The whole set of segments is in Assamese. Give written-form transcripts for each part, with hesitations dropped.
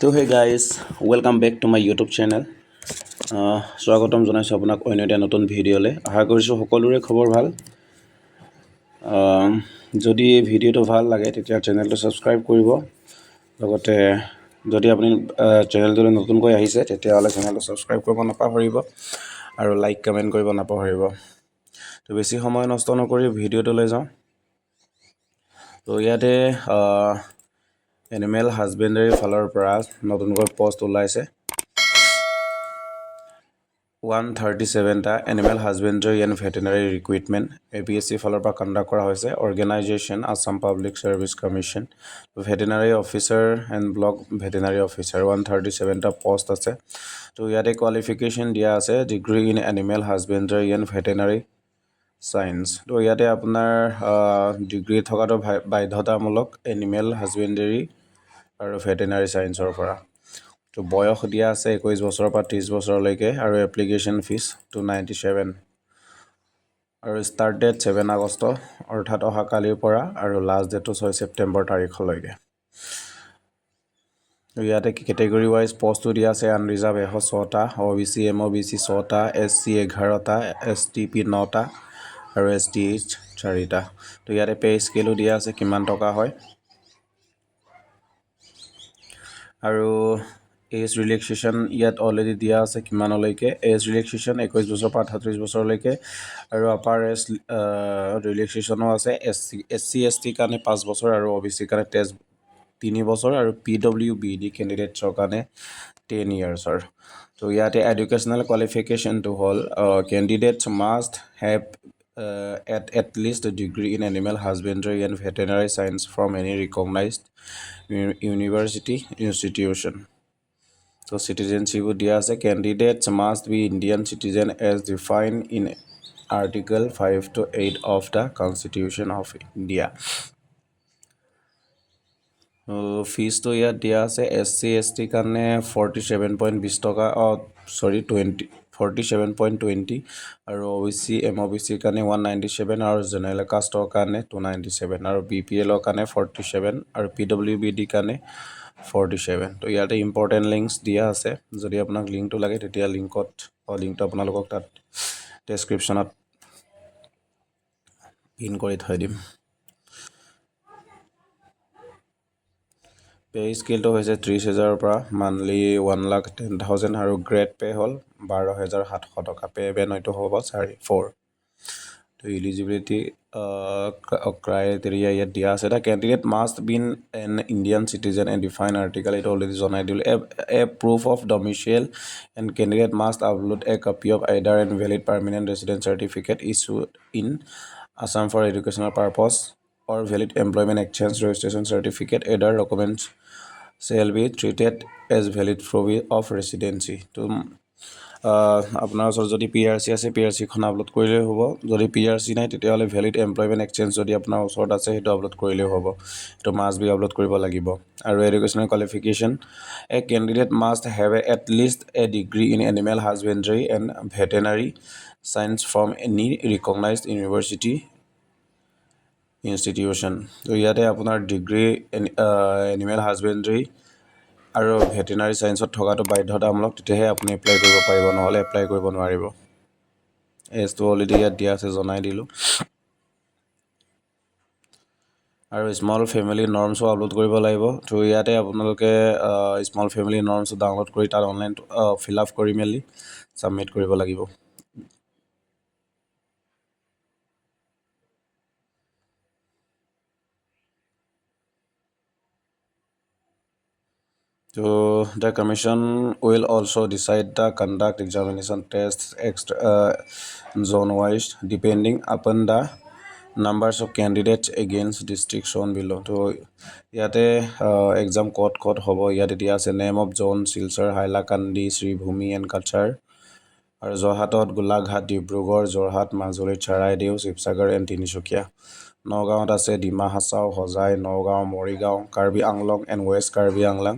So hey guys, welcome back to my YouTube channel. স্বাগতম জনাইছো আপোনাক অন্য এটা নতুন ভিডিঅ'লে আশা কৰিছো সকলোৰে খবৰ ভাল যদি ভিডিঅ'টো ভাল লাগে তেতিয়া চেনেলটো সাবস্ক্ৰাইব কৰিব লগতে যদি আপুনি চেনেলটোলৈ নতুনকৈ আহিছে তেতিয়া হলে চেনেলটো সাবস্ক্ৰাইব কৰিব নাপাহৰিব আৰু লাইক কমেন্ট কৰিব নাপাহৰিব তো বেছি সময় নষ্ট নকৰি ভিডিঅ'টো লৈ যাওঁ তো ইয়াতে Animal Husbandry ফালৰ পৰা নতুনকৈ পোষ্ট ওলাইছে 137 টা Animal Husbandry and Veterinary Recruitment APSC ফালৰ পৰা কণ্ডাক্ট কৰা হৈছে Organization Assam Public Service Commission Veterinary Officer and Block Veterinary Officer 137 টা পোষ্ট আছে তো ইয়াতে কোৱালিফিকেশন দিয়া আছে degree in Animal Husbandry and Veterinary Science তো ইয়াতে আপোনাৰ ডিগ্ৰী থকাটো বাধ্যতামূলক Animal Husbandry আৰু Veterinary Science ৰ পৰা তো বয়স দিয়া আছে 21 বছৰৰ পৰা 30 বছৰলৈকে আৰু এপ্লিকেশন ফিস 297 আৰু স্টাৰ্ট ডেট 7 আগষ্ট অৰ্থাৎ অহা কালিৰ পৰা আৰু লাষ্ট ডেট 6 ছেপ্টেম্বৰ তাৰিখলৈকে ইয়াতে কেটেগৰী ওয়াইজ পোষ্টটো দিয়া আছে আনৰিজাৰ্ভ 6 টা OBC MOBC 6 টা SC 11 টা STP 9 টা আৰু STH 4 টা তো ইয়াতে পে স্কেলও দিয়া আছে কিমান টকা হয় আৰু এজ ৰিলেক্সেশন ইয়াত অলৰেডি দিয়া আছে কিমানলৈকে এজ ৰিলেক্সেশন 21 বছৰ পৰা 38 বছৰলৈকে আৰু আপাৰ এজ ৰিলেক্সেশনও আছে SC ST কাৰণে 5 বছৰ আৰু OBC কাৰণে 3 বছৰ আৰু PWBD ক্যান্ডিডেটছৰ কাৰণে 10 ইয়াৰ্ছৰ তো ইয়াতে educational qualification to hall candidates must have at least a degree in Animal Husbandry and Veterinary Science from any recognized university institution. So citizenship dia ase candidates must be Indian citizen as defined in Article 5 to 8 of the Constitution of India. Fees to ya dia ase SC ST karne 47.20 taka 47.20 আৰু OBC MOBC karne 197 আৰু general caste karne 297 আৰু BPL karne 47 আৰু PWBD karne 47 তো ইয়াতে ইম্পৰ্টেন্ট লিংকস দিয়া আছে যদি আপোনাক লিংকটো লাগে তেতিয়া লিংকটো আপোনালোকক তাত ডেসক্ৰিপচনত পিন কৰি থৈ দিম পে স্কেলটো হৈছে 30000 ৰ পৰা মান্থলি 1,10,000 আৰু গ্ৰেড পে হল 12,700 টকা পে বেন হয়তো হ'ব 4 তো eligibility criteria yet dia ase the candidate must be an Indian citizen and defined article it already jonai dil a proof of domicile and candidate must upload a copy of either a valid permanent resident certificate issued in Assam for educational purpose or valid employment exchange registration certificate either documents shall be treated as valid proof of residency to আপোনাৰ ওচৰত যদি PRC আছে PRC খন আপলোড কৰিলে হ'ব যদি PRC নাই তেতিয়া হলে ভ্যালিড এমপ্লয়মেন্ট এক্সচেঞ্জ যদি আপোনাৰ ওচৰত আছে হেতু আপলোড কৰিলে হ'ব তো মাস্ট বি আপলোড কৰিব লাগিব আৰু educational qualification A candidate must have at least a degree in Animal Husbandry and Veterinary Science from any recognized university institution তো ইয়াতে আপোনাৰ ডিগ্ৰী Animal Husbandry আৰু ভেটেৰিনাৰী সায়েন্সত থকাটো বাধ্যতামূলক তেতিয়াহে আপুনি এপ্লাই কৰিব পাৰিব নহলে এপ্লাই কৰিব নোৱাৰিব এজটো অলৰেডি ইয়াত দিয়া আছে জনাই দিলো আৰু স্মল ফ্যামিলি নৰ্মছ আপলোড কৰিব লাগিব তো ইয়াতে আপোনালোকে স্মল ফ্যামিলি নৰ্মছ ডাউনলোড কৰি তাৰ অনলাইন ফিল আপ কৰি মেলি সাবমিট কৰিব লাগিব So the commission will also decide the conduct examination tests zone wise depending upon the numbers of candidates against district shown below. So yate exam code hobo yate dia ase name of zone Silchar Hailakandi Sri Bhumi and Kachar আৰু জৰহাটত গোলাঘাট ডিব্ৰুগড় জৰহাট মাজুলী চাৰাইদেউ শিৱসাগৰ and তিনিচুকীয়া নগাঁৱত আছে ডিমা হাছাও হজাই নগাঁও মৰিগাঁও কাৰ্বি আংলং and ৱেষ্ট কাৰ্বি আংলং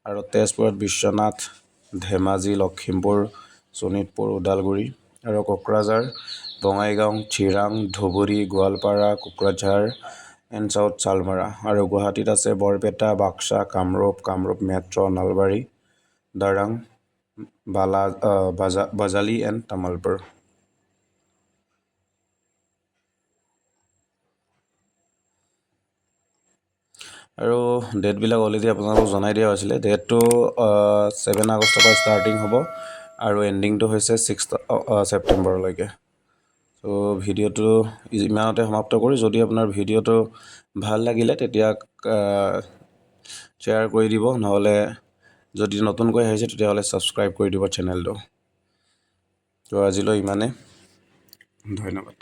আৰু তেজপুৰত বিশ্বনাথ ধেমাজি লখিমপুৰ শোণিতপুৰ ওদালগুৰি আৰু কোকৰাঝাৰ বঙাইগাঁও চিৰাং ধুবুৰী গোৱালপাৰা কোকৰাঝাৰ এণ্ড চাউথ চালমাৰা আৰু গুৱাহাটীত আছে বৰপেটা বাক্সা কামৰূপ মেট্ৰ নলবাৰী দৰং বাজালি এণ্ড তামুলপুৰ আৰু ডেটবিলাক অলৰেডি আপোনালোকক জনাই দিয়া হৈছিলে ডেটটো 7 আগষ্টৰ পৰা ষ্টাৰ্টিং হ'ব আৰু এণ্ডিংটো হৈছে 6 ছেপ্টেম্বৰলৈকে চ' ভিডিঅ'টো ইমানতে সমাপ্ত কৰি যদি আপোনাৰ ভিডিঅ'টো ভাল লাগিলে তেতিয়া শ্বেয়াৰ কৰি দিব নহ'লে যদি নতুনকৈ আহিছে তেতিয়াহ'লে ছাবস্ক্ৰাইব কৰি দিব চেনেলটো তো আজিলৈ ইমানে ধন্যবাদ